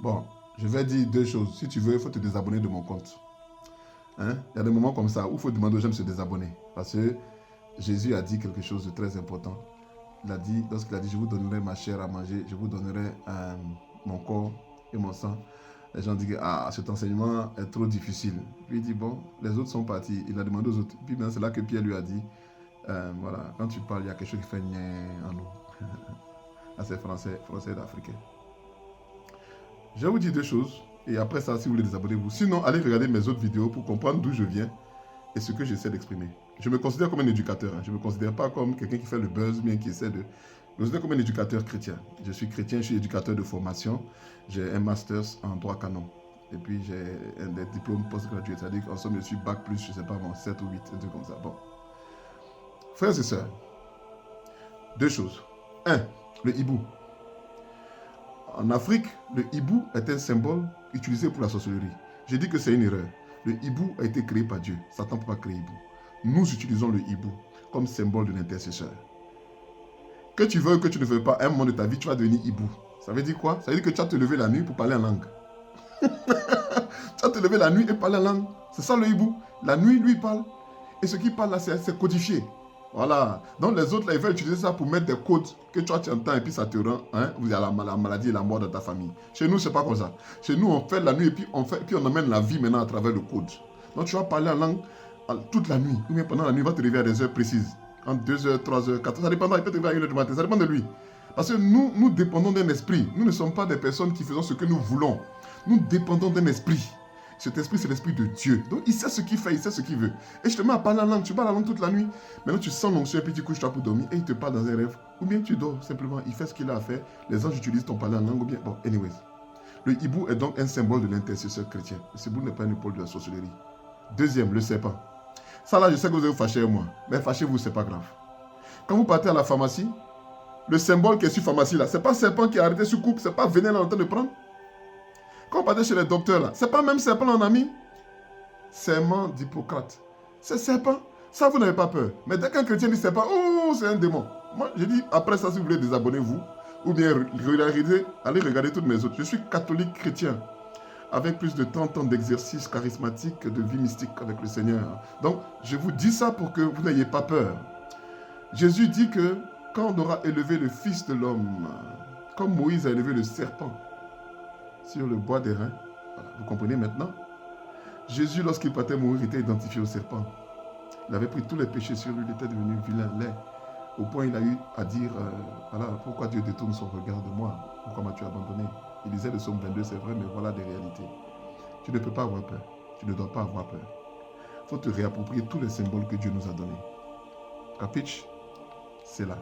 Bon, je vais dire deux choses. Si tu veux, il faut te désabonner de mon compte. Hein? Il y a des moments comme ça où il faut demander aux gens de se désabonner. Parce que Jésus a dit quelque chose de très important. Il a dit, lorsqu'il a dit, je vous donnerai ma chair à manger, je vous donnerai mon corps et mon sang. Les gens disent, ah, cet enseignement est trop difficile. Puis il dit, bon, les autres sont partis. Il a demandé aux autres. Puis c'est là que Pierre lui a dit, voilà, quand tu parles, il y a quelque chose qui fait nien en nous. Ah, c'est français d'Africain. Je vais vous dire deux choses. Et après ça, si vous voulez désabonnez-vous. Sinon, allez regarder mes autres vidéos pour comprendre d'où je viens et ce que j'essaie d'exprimer. Je me considère comme un éducateur. Je ne me considère pas comme quelqu'un qui fait le buzz, bien qui essaie de... Je me considère comme un éducateur chrétien. Je suis chrétien, je suis éducateur de formation. J'ai un master en droit canon. Et puis j'ai des diplômes postgradués. C'est-à-dire qu'en somme, je suis bac plus, je ne sais pas, bon, 7 ou 8, un truc comme ça. Bon. Frères et sœurs, deux choses. Un, le hibou. En Afrique, le hibou est un symbole utilisé pour la sorcellerie. J'ai dit que c'est une erreur. Le hibou a été créé par Dieu. Satan ne peut pas créer hibou. Nous utilisons le hibou comme symbole de l'intercesseur. Que tu veux ou que tu ne veux pas, à un moment de ta vie, tu vas devenir hibou. Ça veut dire quoi? Ça veut dire que tu vas te lever la nuit pour parler en langue. Tu vas te lever la nuit et parler en langue. C'est ça le hibou. La nuit, lui, parle. Et ce qu'il parle là, c'est codifié. Voilà. Donc les autres, là, ils veulent utiliser ça pour mettre des codes que toi, tu entends et puis ça te rend, hein, vous avez la maladie et la mort dans ta famille. Chez nous, c'est pas comme ça. Chez nous, on fait la nuit et puis on emmène la vie maintenant à travers le code. Donc tu vas parler en langue toute la nuit. Ou bien pendant la nuit, il va te réveiller à des heures précises. Entre 2h, 3h, 4h, ça dépend. Il peut te réveiller à 1h du matin. Ça dépend de lui. Parce que nous dépendons d'un esprit. Nous ne sommes pas des personnes qui faisons ce que nous voulons. Nous dépendons d'un esprit. Cet esprit, c'est l'esprit de Dieu. Donc, il sait ce qu'il fait, il sait ce qu'il veut. Et je te mets à parler en langue. Tu parles en langue toute la nuit. Maintenant, tu sens l'onction et puis tu couches-toi pour dormir. Et il te parle dans un rêve. Ou bien tu dors simplement. Il fait ce qu'il a à faire. Les anges utilisent ton parler en langue. Ou bien, bon, anyways. Le hibou est donc un symbole de l'intercesseur chrétien. Le hibou n'est pas une épaule de la sorcellerie. Deuxième, le serpent. Ça là, je sais que vous êtes fâchés avec moi. Mais fâchez-vous, c'est pas grave. Quand vous partez à la pharmacie, le symbole qui est sur pharmacie là, c'est pas serpent qui a arrêté sur coupe. C'est pas venin là en train de prendre. Quand on partait chez les docteurs là, c'est pas même serpent là on a mis. Serment d'Hippocrate. C'est serpent. Ça, vous n'avez pas peur. Mais dès qu'un chrétien dit serpent, oh, c'est un démon. Moi, je dis, après ça, si vous voulez désabonnez-vous, ou bien allez regarder toutes mes autres. Je suis catholique chrétien, avec plus de 30 ans d'exercice charismatique, de vie mystique avec le Seigneur. Donc, je vous dis ça pour que vous n'ayez pas peur. Jésus dit que quand on aura élevé le Fils de l'homme, comme Moïse a élevé le serpent sur le bois des reins, voilà, vous comprenez maintenant? Jésus, lorsqu'il partait mourir, était identifié au serpent. Il avait pris tous les péchés sur lui, il était devenu vilain, laid. Au point, il a eu à dire, voilà, pourquoi Dieu détourne son regard de moi? Pourquoi m'as-tu abandonné? Il disait le psaume 22, c'est vrai, mais voilà des réalités. Tu ne peux pas avoir peur. Tu ne dois pas avoir peur. Il faut te réapproprier tous les symboles que Dieu nous a donnés. Capiche? C'est là.